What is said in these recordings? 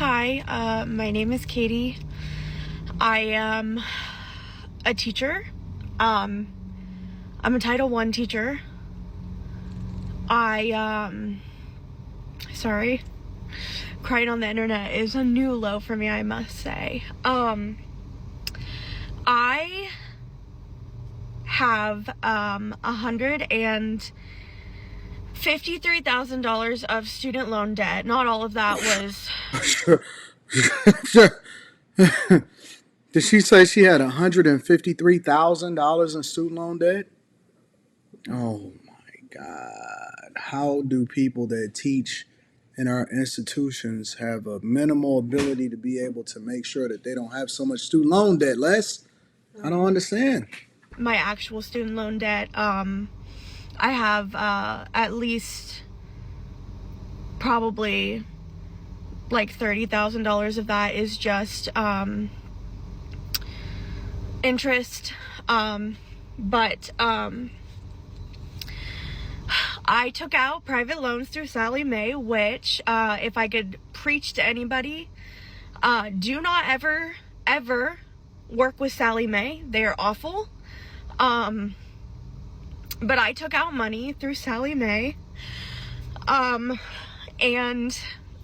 Hi, my name is Katie. I am a teacher. Um, I'm a Title I teacher. Sorry, crying on the internet is a new low for me, I must say. I have $153,000 of student loan debt. Not all of that was. Did she say she had $153,000 in student loan debt? Oh my God. How do people that teach in our institutions have a minimal ability to be able to make sure that they don't have so much student loan debt, Les? I don't understand. My actual student loan debt. I have at least probably like $30,000 of that is just interest. But I took out private loans through Sallie Mae, which, if I could preach to anybody, do not ever work with Sallie Mae. They are awful. But I took out money through Sallie Mae. And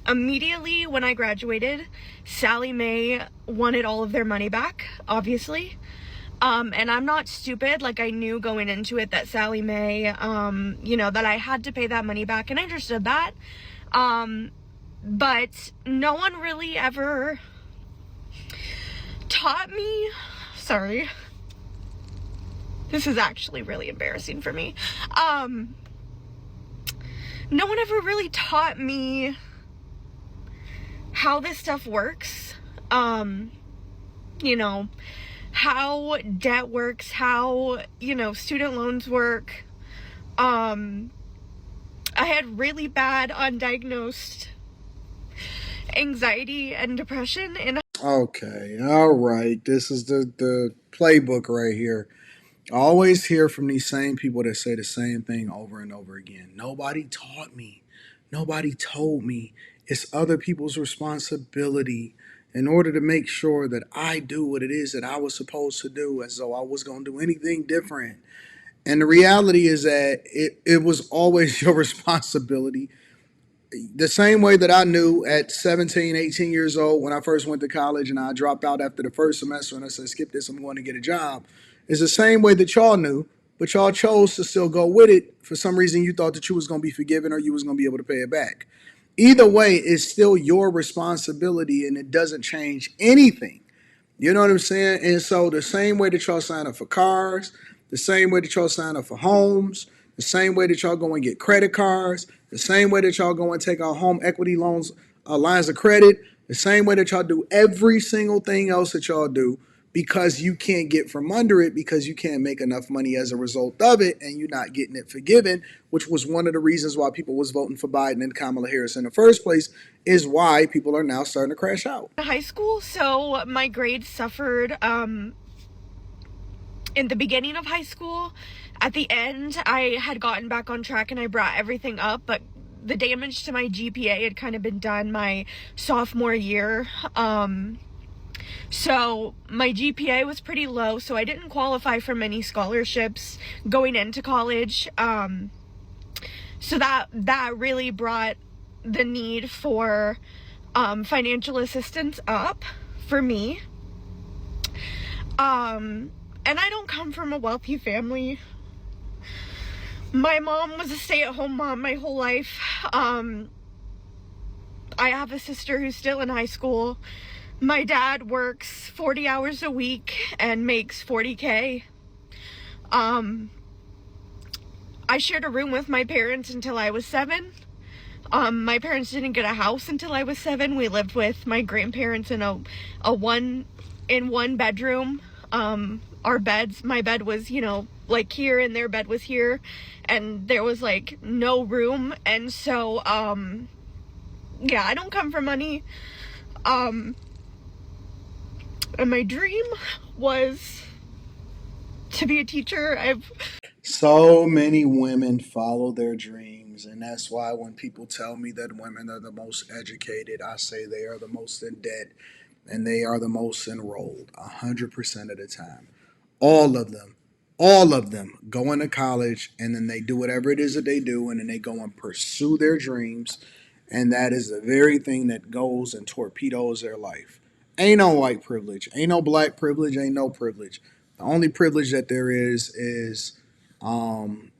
immediately when I graduated, Sallie Mae wanted all of their money back, obviously. And I'm not stupid. Like, I knew going into it that Sallie Mae, that I had to pay that money back, and I understood that. But no one really ever taught me. Sorry. This is actually really embarrassing for me. No one ever really taught me how this stuff works. How debt works, how, student loans work. I had really bad undiagnosed anxiety and depression in. Okay, all right. This is the playbook right here. I always hear from these same people that say the same thing over and over again. Nobody taught me. Nobody told me. It's other people's responsibility in order to make sure that I do what it is that I was supposed to do, as though I was going to do anything different. And the reality is that it was always your responsibility. The same way that I knew at 17, 18 years old when I first went to college and I dropped out after the first semester and I said, skip this, I'm going to get a job, is the same way that y'all knew, but y'all chose to still go with it. For some reason, you thought that you was going to be forgiven or you was going to be able to pay it back. Either way, it's still your responsibility and it doesn't change anything. You know what I'm saying? And so the same way that y'all sign up for cars, the same way that y'all sign up for homes, the same way that y'all go and get credit cards, the same way that y'all go and take out home equity loans, lines of credit, the same way that y'all do every single thing else that y'all do, because you can't get from under it because you can't make enough money as a result of it and you're not getting it forgiven, which was one of the reasons why people was voting for Biden and Kamala Harris in the first place, is why people are now starting to crash out. High school, so my grades suffered in the beginning of high school. At the end, I had gotten back on track and I brought everything up, but the damage to my GPA had kind of been done my sophomore year. So my GPA was pretty low, so I didn't qualify for many scholarships going into college. So that really brought the need for financial assistance up for me. And I don't come from a wealthy family. My mom was a stay-at-home mom my whole life. I have a sister who's still in high school. My dad works 40 hours a week and makes $40K. I shared a room with my parents until I was 7. My parents didn't get a house until I was 7. We lived with my grandparents in a one bedroom. Our beds, my bed was, like here, and their bed was here, and there was like no room. And so, yeah, I don't come from money. And my dream was to be a teacher. So many women follow their dreams things. And that's why when people tell me that women are the most educated, I say they are the most in debt and they are the most enrolled 100% of the time. All of them, all of them go into college and then they do whatever it is that they do and then they go and pursue their dreams. And that is the very thing that goes and torpedoes their life. Ain't no white privilege, ain't no black privilege, ain't no privilege. The only privilege that there is um,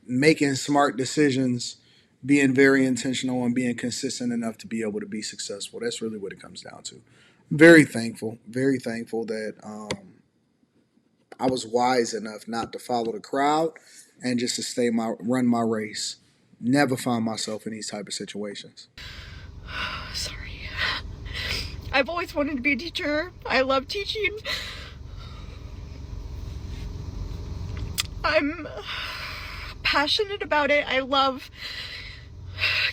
making smart decisions, being very intentional, and being consistent enough to be able to be successful. That's really what it comes down to. Very thankful that I was wise enough not to follow the crowd and just to run my race. Never find myself in these type of situations. Sorry. I've always wanted to be a teacher. I love teaching. I'm passionate about it. I love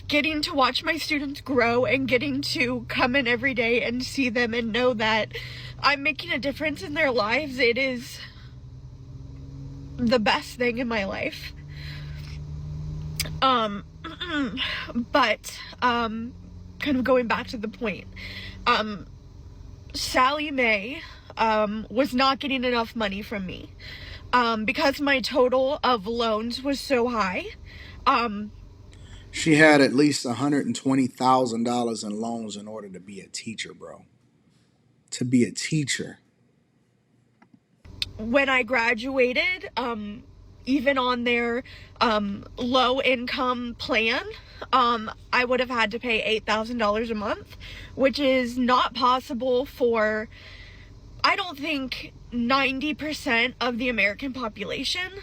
getting to watch my students grow and getting to come in every day and see them and know that I'm making a difference in their lives. It is the best thing in my life. But kind of going back to the point, Sally Mae was not getting enough money from me because my total of loans was so high. She had at least $120,000 in loans in order to be a teacher, bro. To be a teacher. When I graduated, even on their low income plan, I would have had to pay $8,000 a month, which is not possible for, I don't think, 90% of the American population.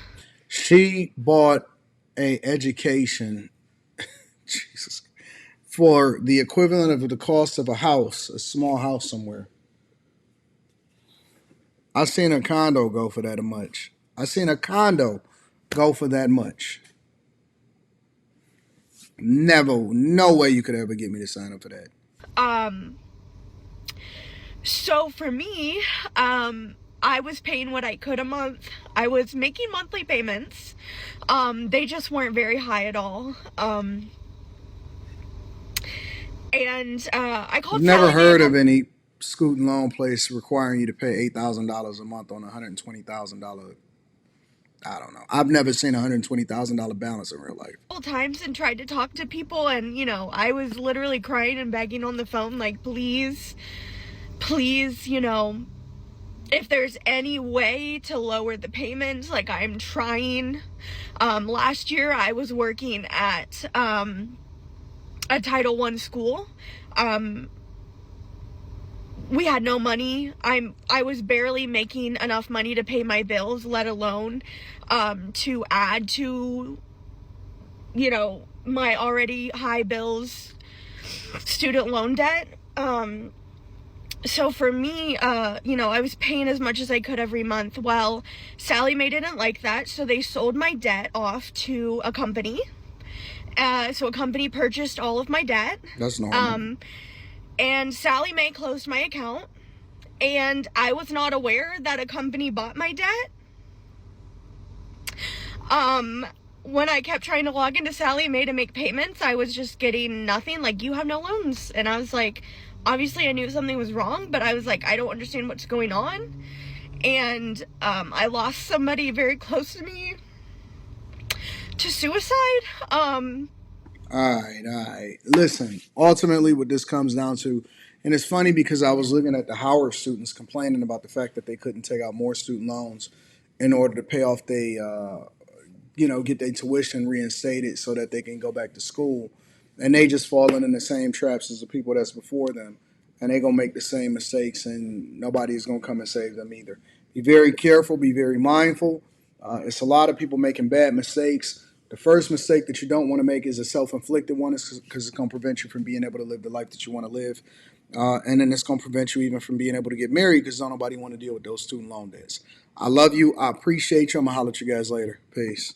She bought a education, Jesus, for the equivalent of the cost of a house, a small house somewhere. I seen a condo go for that much. I seen a condo go for that much. Never, no way you could ever get me to sign up for that. So for me, I was paying what I could a month. I was making monthly payments. They just weren't very high at all. And I called I've never Sally Mae heard of any student loan place requiring you to pay $8,000 a month on $120,000. I don't know. I've never seen a $120,000 balance in real life. times and tried to talk to people, and I was literally crying and begging on the phone, like, please, please, if there's any way to lower the payments, like, I'm trying. Last year I was working at a Title I school. We had no money. I was barely making enough money to pay my bills, let alone to add to my already high bills, student loan debt. So for me, I was paying as much as I could every month. Well, Sally Mae didn't like that, so they sold my debt off to a company. So a company purchased all of my debt. That's normal. And Sally Mae closed my account, and I was not aware that a company bought my debt. When I kept trying to log into Sally Mae to make payments, I was just getting nothing, like, you have no loans. And I was like, obviously I knew something was wrong, but I was like, I don't understand what's going on. And I lost somebody very close to me to suicide. All right. Listen, ultimately, what this comes down to, and it's funny because I was looking at the Howard students complaining about the fact that they couldn't take out more student loans in order to pay off get their tuition reinstated so that they can go back to school. And they just falling in the same traps as the people that's before them. And they're going to make the same mistakes, and nobody's going to come and save them either. Be very careful, be very mindful. It's a lot of people making bad mistakes. The first mistake that you don't want to make is a self-inflicted one, because it's going to prevent you from being able to live the life that you want to live. And then it's going to prevent you even from being able to get married, because don't nobody want to deal with those student loan debts. I love you. I appreciate you. I'm going to holler at you guys later. Peace.